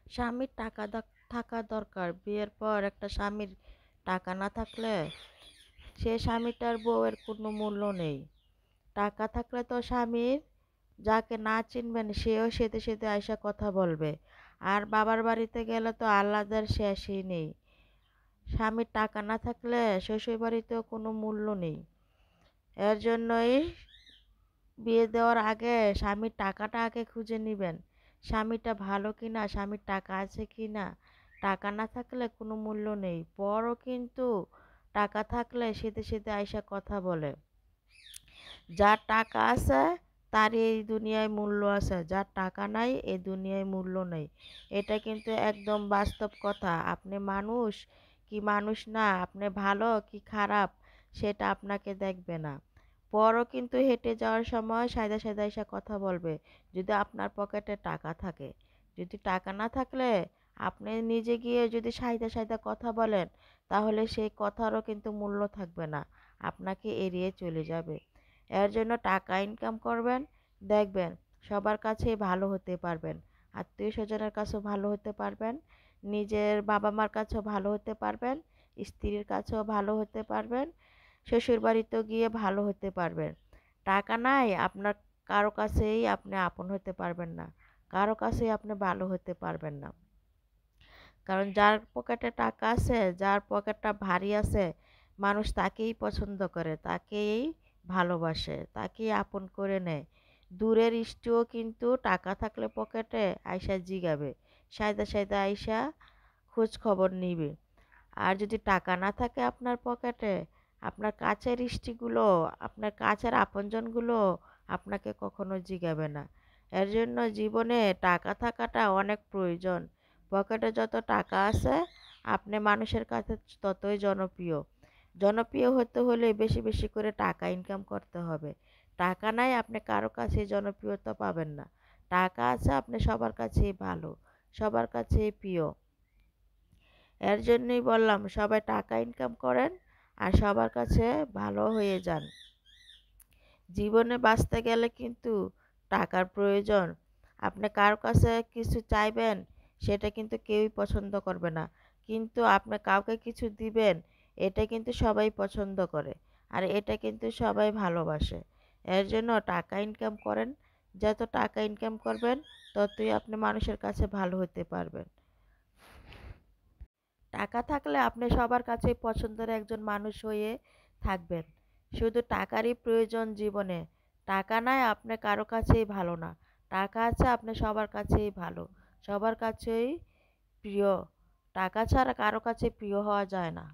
স্বামীর থাকা দরকার। বিয়ের পর একটা স্বামীর টাকা না থাকলে সে স্বামীটার বউয়ের কোনো মূল্য নেই। টাকা থাকলে তো স্বামীর যাকে না চিনবেন সেও সেতে সেতে আইসা কথা বলবে। আর বাবার বাড়িতে গেলে তো আহ্লাদের শেষই নেই। স্বামীর টাকা না থাকলে শ্বশুর বাড়িতেও কোনো মূল্য নেই। এর জন্যই বিয়ে দেওয়ার আগে স্বামীর টাকাটা আগে খুঁজে নিবেন। স্বামীটা ভালো কিনা, স্বামীর টাকা আছে কিনা। টাকা না থাকলে কোনো মূল্য নেই। পরও কিন্তু টাকা থাকলে সেতে সেতে আইসা কথা বলে। যার টাকা আছে তারই এই দুনিয়ায় মূল্য আছে, যার টাকা নাই এই দুনিয়ায় মূল্য নেই। এটা কিন্তু একদম বাস্তব কথা। আপনি মানুষ কি মানুষ না, আপনি ভালো কি খারাপ সেটা আপনাকে দেখবে না। পরও কিন্তু হেঁটে যাওয়ার সময় সাইদা সাইদা এসে কথা বলবে, যদি আপনার পকেটে টাকা থাকে। যদি টাকা না থাকলে আপনি নিজে গিয়ে যদি সাইদা সাইদা কথা বলেন, তাহলে সেই কথারও কিন্তু মূল্য থাকবে না, আপনাকে এড়িয়ে চলে যাবে। এর জন্য টাকা ইনকাম করবেন, দেখবেন সবার কাছেই ভালো হতে পারবেন। আত্মীয় স্বজনের কাছেও ভালো হতে পারবেন, নিজের বাবা মার কাছেও ভালো হতে পারবেন, স্ত্রীর কাছেও ভালো হতে পারবেন, শ্বশুর বাড়িতেও গিয়ে ভালো হতে পারবেন। টাকা নাই আপনার, কারো কাছেই আপনি আপন হতে পারবেন না, কারো কাছেই আপনি ভালো হতে পারবেন না। কারণ যার পকেটে টাকা আছে, যার পকেটটা ভারী আছে, মানুষ তাকেই পছন্দ করে, তাকেই ভালোবাসে, তাকেই আপন করে নেয়। দূরের স্ত্রীও কিন্তু টাকা থাকলে পকেটে আইসা জিগাবে, সাইদা সাইদা আইসা খোঁজ খবর নিবে। আর যদি টাকা না থাকে আপনার পকেটে, আপনার কাছের স্ত্রীগুলো, আপনার কাছের আপনজনগুলো আপনাকে কখনো জিগাবে না। এর জন্য জীবনে টাকা থাকাটা অনেক প্রয়োজন। পকেটে যত টাকা আছে আপনি মানুষের কাছে ততই জনপ্রিয়। জনপ্রিয় হতে হলে বেশি বেশি করে টাকা ইনকাম করতে হবে। টাকা নাই আপনি কারো কাছেই জনপ্রিয়তা পাবেন না। টাকা আছে আপনি সবার কাছেই ভালো, সবার কাছেই প্রিয়। এর জন্যই বললাম সবাই টাকা ইনকাম করেন আর সবার কাছে ভালো হয়ে যান। জীবনে বাঁচতে গেলে কিন্তু টাকার প্রয়োজন। আপনি কারো কাছে কিছু চাইবেন, সেটা কিন্তু কেউই পছন্দ করবে না। কিন্তু আপনি কাউকে কিছু দিবেন, এটা কিন্তু সবাই পছন্দ করে। আর এটা কিন্তু সবাই ভালোবাসে। এর জন্য টাকা ইনকাম করেন। যত টাকা ইনকাম করবেন ততই আপনি মানুষের কাছে ভালো হতে পারবেন। টাকা থাকলে আপনি সবার কাছেই পছন্দের একজন মানুষ হয়ে থাকবেন। শুধু টাকারই প্রয়োজন জীবনে। টাকা নাই আপনি কারো কাছেই ভালো না। টাকা আছে আপনি সবার কাছেই ভালো, সবার কাছেই প্রিয়। টাকা ছাড়া কারো কাছে প্রিয় হওয়া যায় না।